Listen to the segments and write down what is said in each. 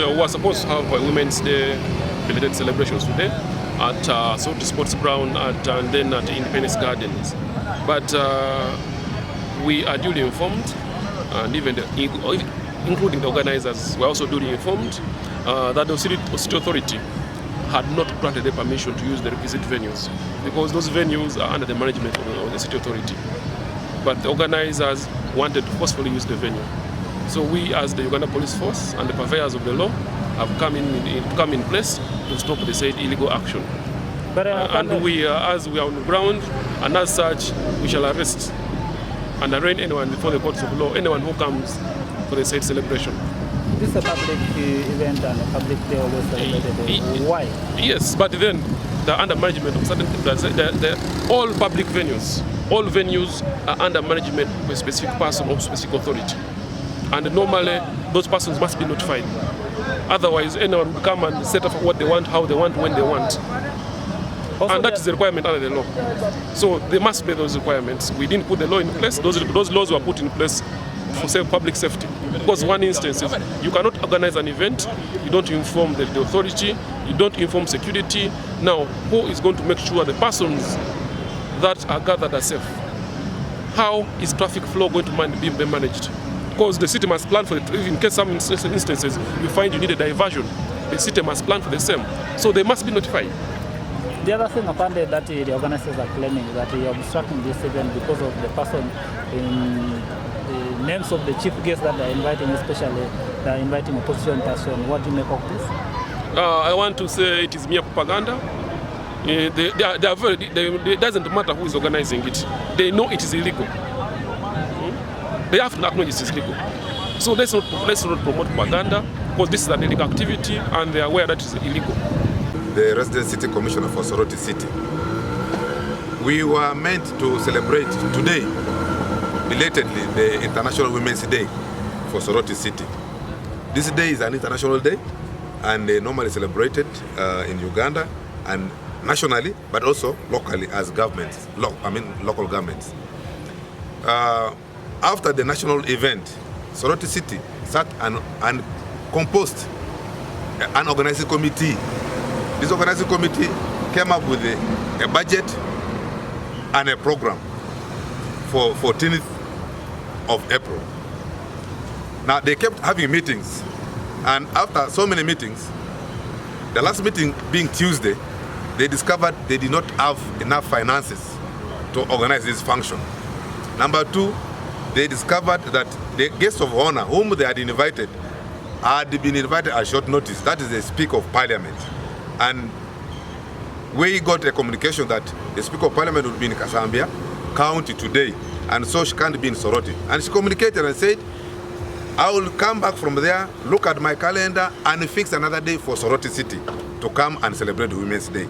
we were supposed to have a Women's Day belated celebrations today at Soroti Sports Ground and then at Independence Gardens. But we are duly informed, and even including the organizers, were also duly informed that the city authority had not granted the permission to use the requisite venues, because those venues are under the management of the city authority. But the organizers wanted to forcefully use the venue. So we, as the Uganda Police Force and the purveyors of the law, have come in place to stop the said illegal action. But, and we, as we are on the ground, and as such, we shall arrest and arraign anyone before the courts of law, anyone who comes for the said celebration. This is a public event and a public day always celebrated. Why? Yes, but then they're under management of certain people. All public venues, all venues are under management of a specific person or specific authority. And normally, those persons must be notified. Otherwise, anyone will come and set up what they want, how they want, when they want. Also, and that is the requirement under the law. So they must obey those requirements. We didn't put the law in place. Those laws were put in place for public safety. Because one instance is you cannot organize an event, you don't inform the authority, you don't inform security. Now, who is going to make sure the persons that are gathered are safe? How is traffic flow going to be managed? Because the city must plan for it. In case some instances you find you need a diversion, the city must plan for the same. So they must be notified. The other thing apparently that the organizers are claiming that they are obstructing this event because of the person in the names of the chief guests that they are inviting, especially they are inviting a opposition person. What do you make of this? I want to say it is mere propaganda. It doesn't matter who is organizing it. They know it is illegal. They have to acknowledge it is illegal. So let's not promote propaganda, because this is an illegal activity and they are aware that it is illegal. The resident city commissioner for Soroti City. We were meant to celebrate today, belatedly, the International Women's Day for Soroti City. This day is an international day and normally celebrated in Uganda and nationally, but also locally as governments, local governments. After the national event, Soroti City sat and composed an organizing committee. This organizing committee came up with a budget and a program for 14th of April. Now they kept having meetings, and after so many meetings, the last meeting being Tuesday, they discovered they did not have enough finances to organize this function. Number two, they discovered that the guests of honor whom they had been invited at short notice. That is the Speaker of Parliament. And we got a communication that the Speaker of Parliament would be in Kasambia County today, and so she can't be in Soroti. And she communicated and said, I will come back from there, look at my calendar, and fix another day for Soroti City to come and celebrate Women's Day.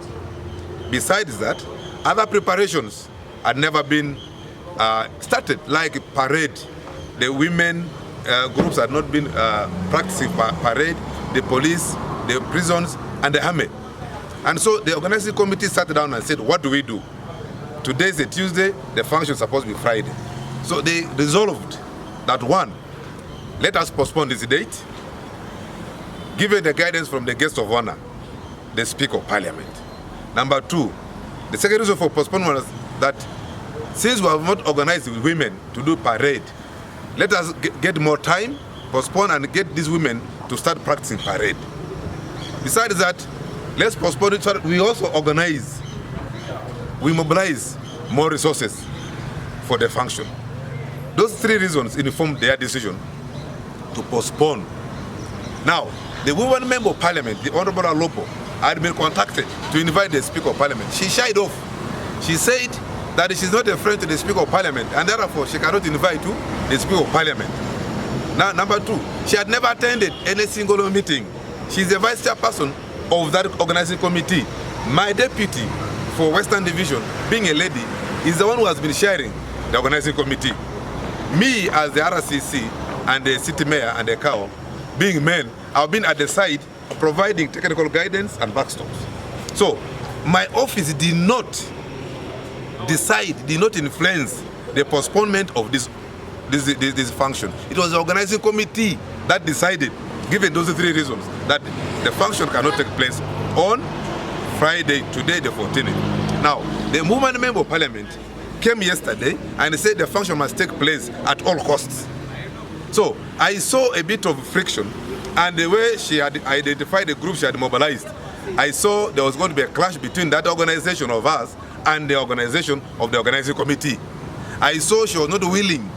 Besides that, other preparations had never been started, like parade. The women groups had not been practicing parade, the police, the prisons, and the army. And so the organizing committee sat down and said, what do we do? Today is a Tuesday, the function is supposed to be Friday. So they resolved that one, let us postpone this date, given the guidance from the guest of honor, the Speaker of Parliament. Number two, the second reason for postponement was that since we have not organized with women to do parade, let us get more time, postpone and get these women to start practicing parade. Besides that, let's postpone it so that we also organize, we mobilize more resources for the function. Those three reasons informed their decision to postpone. Now, the woman member of Parliament, the Honorable Alopo, had been contacted to invite the Speaker of Parliament. She shied off. She said that she's not a friend to the Speaker of Parliament, and therefore she cannot invite to the Speaker of Parliament. Now, number two, she had never attended any single meeting. She's the vice chairperson of that organizing committee. My deputy for Western Division, being a lady, is the one who has been chairing the organizing committee. Me, as the RCC and the city mayor and the CAO, being men, I've been at the side providing technical guidance and backstops. So, my office did not decide, did not influence the postponement of this function. It was the organizing committee that decided, given those three reasons, that the function cannot take place on Friday, today the 14th. Now, the movement member of parliament came yesterday and said the function must take place at all costs. So I saw a bit of friction, and the way she had identified the group she had mobilized, I saw there was going to be a clash between that organization of us and the organization of the organizing committee. I saw she was not willing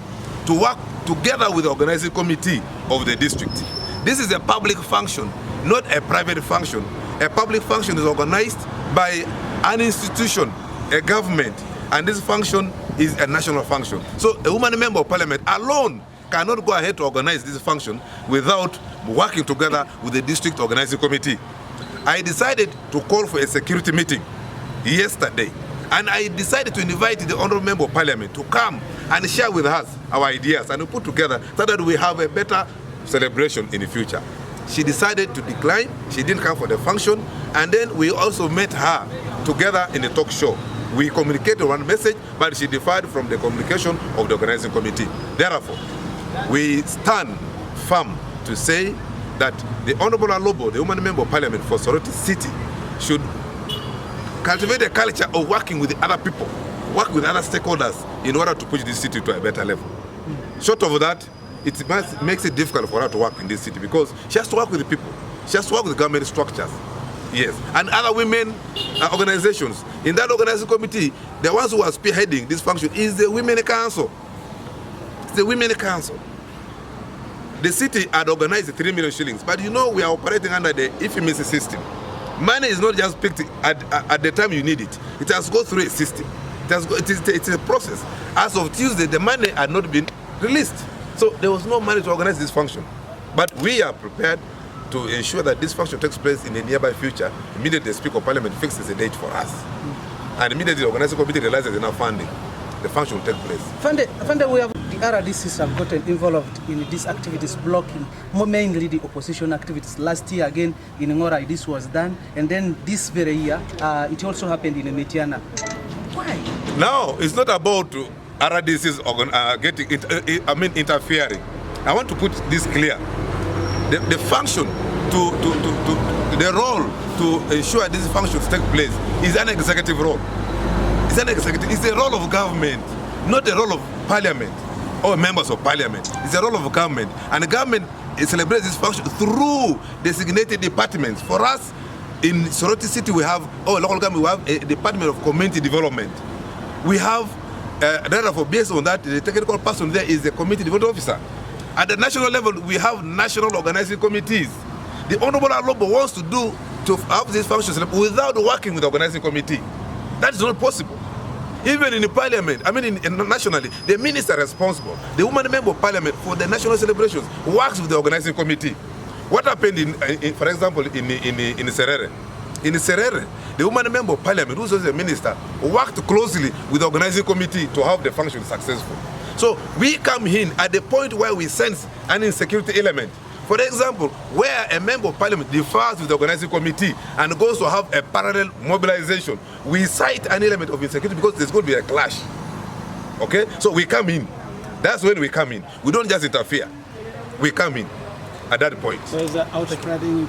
to work together with the organizing committee of the district. This is a public function, not a private function. A public function is organized by an institution, a government, and this function is a national function. So a woman member of parliament alone cannot go ahead to organize this function without working together with the district organizing committee. I decided to call for a security meeting yesterday, and I decided to invite the honorable member of parliament to come and share with us our ideas and put together so that we have a better celebration in the future. She decided to decline. She didn't come for the function, and then we also met her together in a talk show. We communicated one message, but she deferred from the communication of the organizing committee. Therefore, we stand firm to say that the Honorable Alobo, the woman member of parliament for Soroti City, should cultivate a culture of working with other people, work with other stakeholders in order to push this city to a better level. Short of that, it makes it difficult for her to work in this city because she has to work with the people. She has to work with government structures. Yes, and other women organizations. In that organizing committee, the ones who are spearheading this function is the Women Council. It's the Women Council. The city had organized 3 million shillings, but you know we are operating under the IFMIS system. Money is not just picked at the time you need it. It has to go through a system. It's a process. As of Tuesday, the money had not been released. So there was no money to organize this function. But we are prepared to ensure that this function takes place in the nearby future. Immediately the Speaker of Parliament fixes a date for us. And immediately the organizing committee realizes there's enough funding. The function will take place. Fande, we have the RDCs have gotten involved in these activities, blocking mainly the opposition activities. Last year again in Ngora this was done, and then this very year it also happened in Metiana. Why? Now it's not about RDCs interfering. I want to put this clear. The function the role to ensure these functions take place is an executive role. It's a role of government, not a role of parliament or members of parliament. It's a role of government, and the government celebrates this function through designated departments. For us in Soroti City, we have local government. We have a department of community development. We have therefore, based on that, the technical person there is the community development officer. At the national level, we have national organizing committees. The Honorable Alobo wants to have these functions without working with the organizing committee. That is not possible. Even in the parliament, nationally, the minister responsible, the woman member of parliament for the national celebrations, works with the organizing committee. What happened for example, in Serere? In Serere, the woman member of parliament, who was the minister, worked closely with the organizing committee to have the function successful. So we come in at the point where we sense an insecurity element. For example, where a member of parliament differs with the organizing committee and goes to have a parallel mobilization, we cite an element of insecurity because there's going to be a clash. Okay? So we come in. That's when we come in. We don't just interfere. We come in at that point. So is that outcrowding?